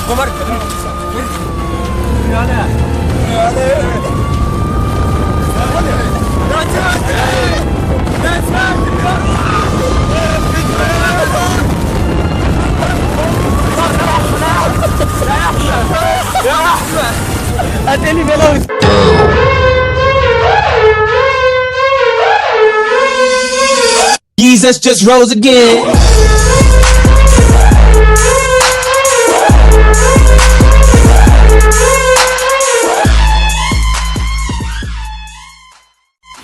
كومر يلا يا احمد هاتلي بلاوي. Jesus just rose again.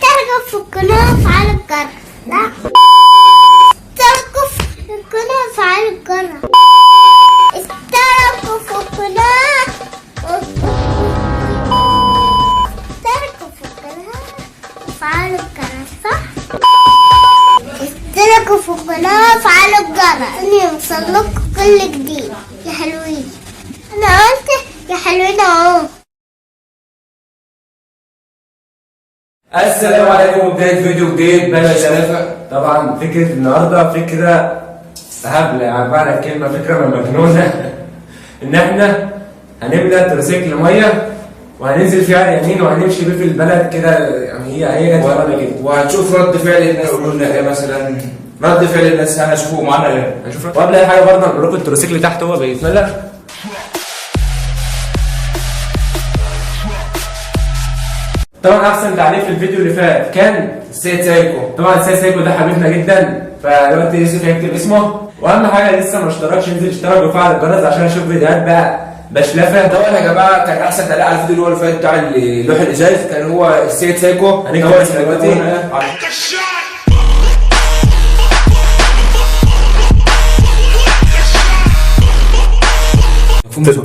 تركوا في الكنوف على القرى. لا تركوا في الكنوف على القرى. اشتركوا في الكنوف. اشتركوا في الكنوف على القرى صح؟ اشتركوا في القناة وفعلوا الجرس عشان يوصلكوا كل جديد يا حلوين. انا قلت يا حلوين اهو. السلام عليكم. بداية فيديو جديد باشا شرافة. طبعا فكرة النهارده فكرة هبلة، يعني معنى الكلمة فكرة مجنونة ان احنا هنملى تروسيكل مية وهننزل فيه عريانين وهنمشي بيه في البلد كده، يعني هي جت ورانا كده، وهتشوف رد فعل الناس يقولوا لنا ايه مثلا. رد فعل الناس هنشوفه معانا ايه. هنشوف. وقبل اي حاجة برضه هنقول لكم التروسيكل تحت هو بيتملى. طبعا احسن تعليق في الفيديو اللي فات كان السيد سايكو. طبعا السيد سايكو ده حبيبنا جدا، فدلوقتي يوسف هيكتب اسمه، واهم حاجه لسه ما اشتركش ينزل يشترك ويفعل الجرس عشان اشوف فيديوهات بقى بشلفه. طبعا يا جماعه كان احسن تعليق على الفيديو اللي هو اللي فات بتاع لوح الازاز كان هو السيد سايكو. هنكتب طبعا اسمه دلوقتي.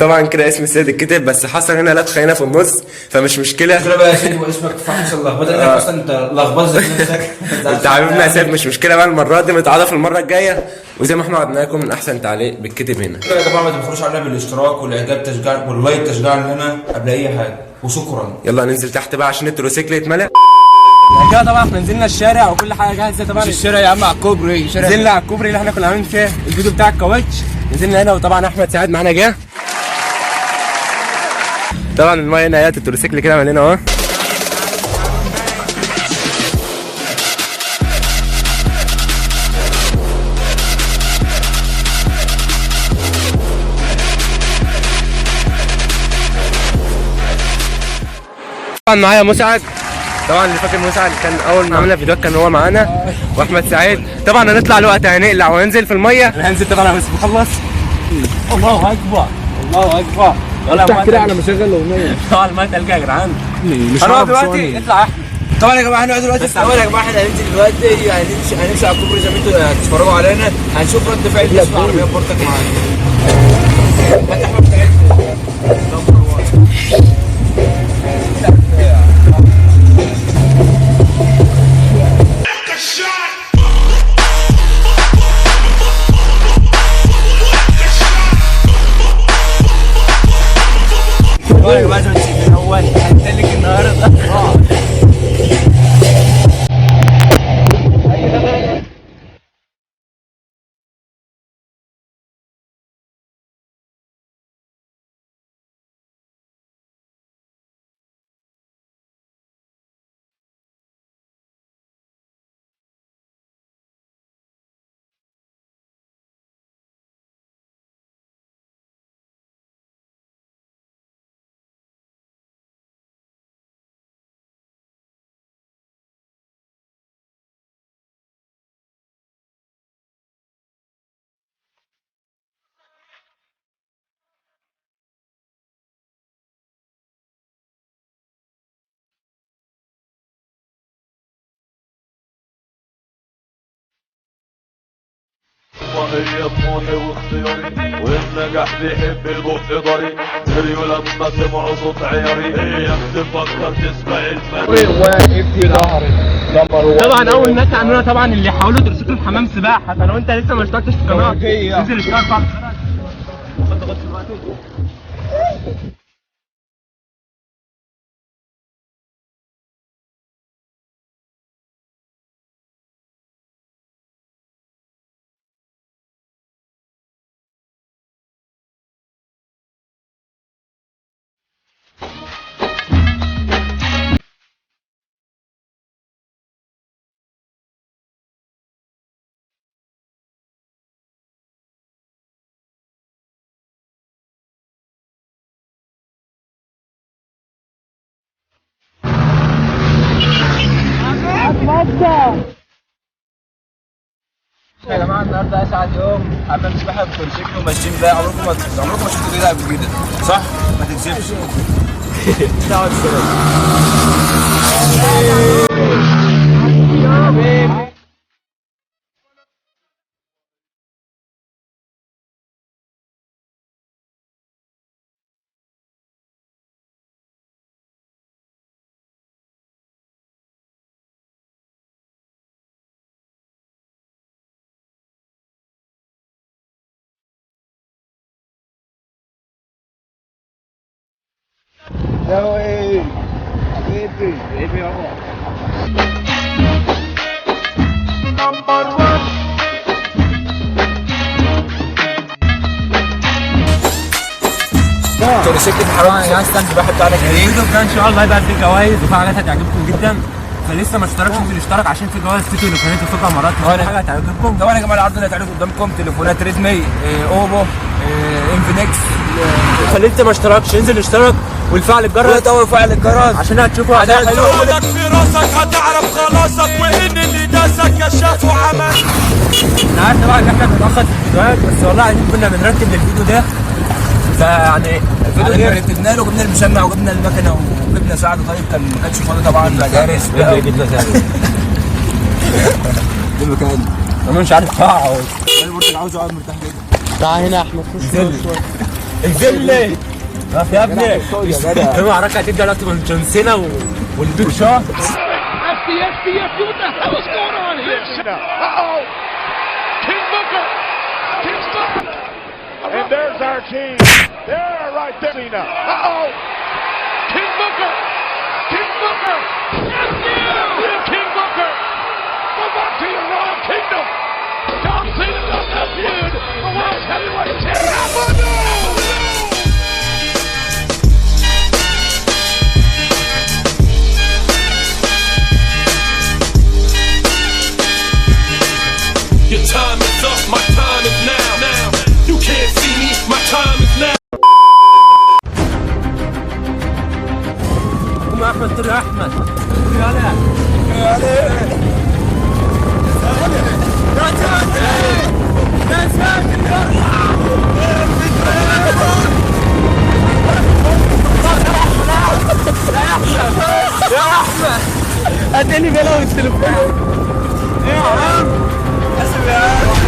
طبعا كده اسم السيد الكتب، بس حصل هنا لبخه هنا في النص فمش مشكله. كده بقى يا سيدي واسمك تفحص اللخبطه لانك اصلا انت لخبطت نفسك. انت حبيبنا يا سيد، مش مشكله بقى، المره دي متعاطف المره الجايه، وزي ما احنا وعدنا لكم من احسن تعليق بالكتب هنا. يا جماعه ما تبخلوش علينا بالاشتراك والاعجاب تشجيع واللايك تشجيعا لنا قبل اي حاجه، وشكرا. يلا ننزل تحت بقى عشان التروسيكل يتملى. كده طبعا احنا نزلنا الشارع وكل حاجه جاهزه. طبعا مش الشارع يا عم، على الكوبري. نزلنا على الكوبري اللي احنا كنا عاملين فيه الفيديو بتاع الكاوتش، نزلنا هنا، وطبعا احمد سعد معانا جه. طبعا المايه هنا اهي، التروسيكل كده ملينا اهو. طبعا معايا مسعد، طبعا اللي فاكر مسعد كان اول ما عملنا فيديوهات كان هو معانا، واحمد سعيد. طبعا هنطلع الوقت هنقلع وهننزل في الميه. هننزل طبعا بس بخلص. الله اكبر الله اكبر. افتح كده على مشغل الاغنيه. طبعا الميه تلقى يا جدعان. مش هنقعد عارف دلوقتي اطلع احمد. طبعا يا جماعه هنقعد دلوقتي في الاول. يا جماعه احنا هننزل دلوقتي، هنمشي على الكوبري زي ما انتوا هتتفرجوا علينا. هنشوف رد فعل الناس في العربيه برضك معانا. هات احمد سعيد. يا جماعه زي ما تشوفوا من اول هنتلك النهارده. هي طموحي واختياري، والنجاح بيحب البق ضري. هريو لما سمعوا صوت عياري، هي بتفكر تسمع الفن. واقف في ظهري. طبعا اول ناس عملوها طبعا اللي حاولوا ترسكوا حمام سباحه، فلو انت لسه ما اشتركتش في القناه انزل اشترك بقى. يا جماعه النهارده اسعد يوم حمام سباحه بتورسيكل وماشيين بقى. عمركم ما شفتوا كده قبل كده صح؟ ما تكذبش. دعوه السلام. No way. Baby, تورسيكل حرام يا جماعه. ستاند السباحه بتاعنا جديد. الفيديو ده ان شاء الله هيبقى فيه جوائز وفي حاجات هتعجبكم جدا، فلسه ما اشتركش انزل اشترك عشان في جوائز في تليفونات وفي كاميرات وفي حاجه هتعجبكم. طبعا يا جماعه العرض اللي هتعرض قدامكم تليفونات ريدمي، اوبو، انفينكس. فلسه ما اشتركش انزل اشترك وفعل الجرس وفعل الجرس عشان هتشوفوا اداء حلو. لك في راسك هتعرف خلاصك وان اللي داسك كشاف وعمل. انا عارف طبعا ان احنا بنتاخر في الفيديوهات، بس والله عايزين كنا بنرتب للفيديو ده، فيعني الفيديو ده رتبنا له وجبنا المشمع وجبنا المكنه وجبنا سعد. طيب كان ما كانش فاضي طبعا مدارس بقى. ده مكان انا مش عارف اقعد. انا عاوز اقعد مرتاح جدا. تعال هنا يا احمد. انزل لي يا ابني. يا جدع. المعركه هتبدا دلوقتي بين جون سينا والبيج شو. And there's our king. There, right there. Cena. King Booker. King Booker. King Booker. Go back to your Royal Kingdom. John Cena does that feud. The World Heavyweight Champion. Your time is up. My time is now. You can't see me. My time is now. قوم يا احمد، طلع احمد. يلا يا احمد اديني بلاوي التليفون. ايه يا عم؟ اسف يا احمد.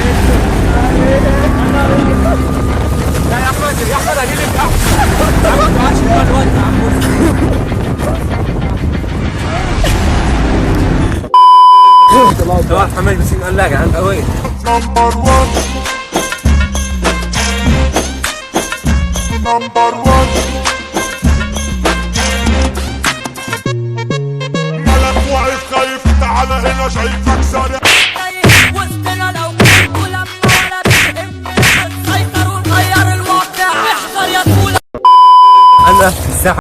يا احمد اجيلك طبعا محمد بسين قال لك عن قوي. ملك واقف خايف تعال هنا شايفك سارع. وسطنا لو كنت لما ولا بتسيطر ونغير الواقع. احذر يا طول. انا في الساحه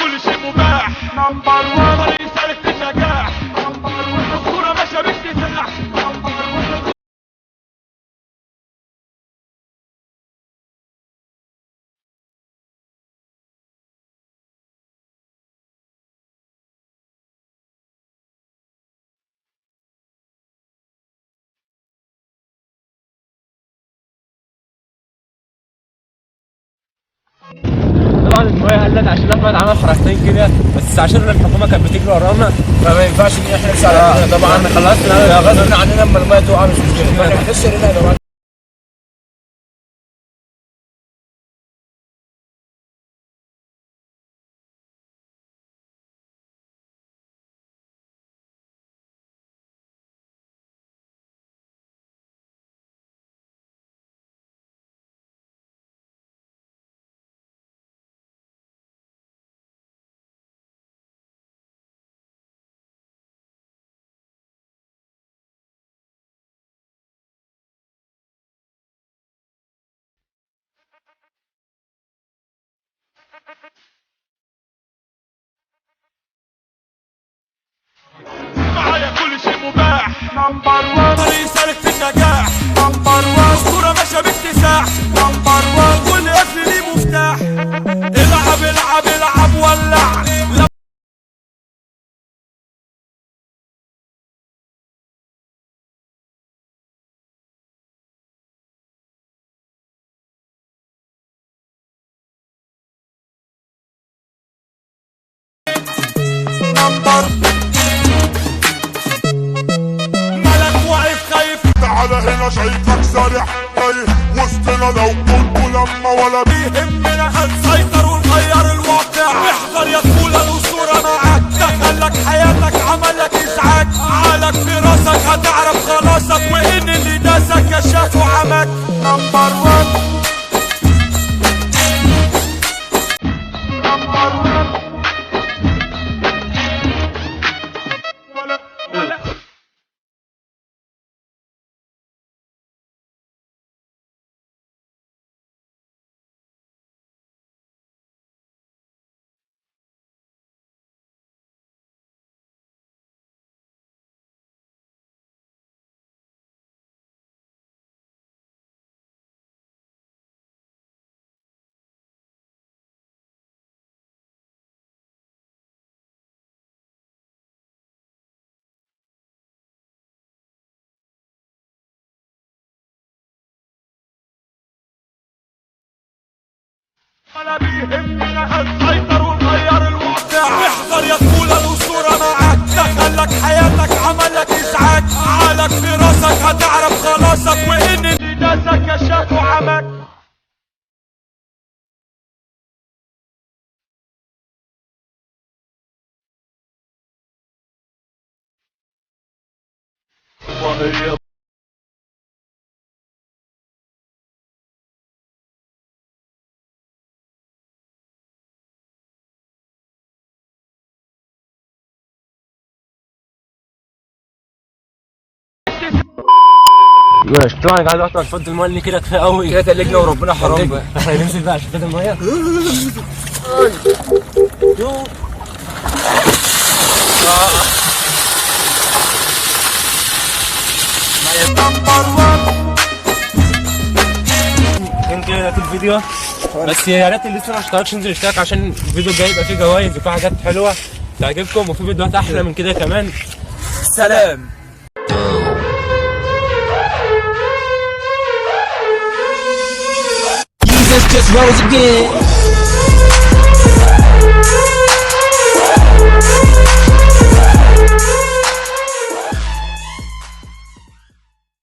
كل شيء مباح. نمبر 1 طريق سالك للنجاح. نمبر 1 الصورة ماشية باكتساح. نمبر 1. طبعا الميه قلت عشان احمد عمل حركتين كده، بس عشان الحكومه كانت بتجري ورانا فما ينفعش ان احنا نمشي على رجلنا طبعا. خلصنا غصب عننا لما الميه تقع مش مشكله، ما نحس هنا يا جماعه. معايا كل شيء مباح. نمبر 1 طريق سالك في النجاح. نمبر 1 اسطوره ماشيه باكتساح. نمبر 1 كل قفل ليه مفتاح. العب العب العب ولع. ملك واقف خايف. تعال هنا شايفك سارح تايه وسطنا لو كنت لما ولا بيهمنا هنسيطر ونغير الواقع. احذر يا طفولة الأسطورة معاك. دخلك حياتك عملك إزعاج. عقلك في راسك هتعرف خلاصك وإن اللي داسك كشاف وعمك. نمبر 1 نمبر 1 ولا بيهمنا هنسيطر ونغير الواقع. احذر يا طفولة الأسطورة معاك. دخلك حياتك عملك إزعاج. عقلك في راسك هتعرف خلاصك وإن اللي داسك كشاف وعمك. وهي ماشي طبعا قاعد اطلع فض الميه كده كفايه قوي كده تلجنا وربنا حرام بقى. احنا ننزل بقى عشان فض الميه. يمكن كده في الفيديو بس يا ريت اللي لسه ما اشتركش ينزل يشترك عشان الفيديو الجاي يبقى فيه جوايز وفيه حاجات حلوه تعجبكم وفي فيديوهات احلى من كده كمان. سلام. Jesus just rose again.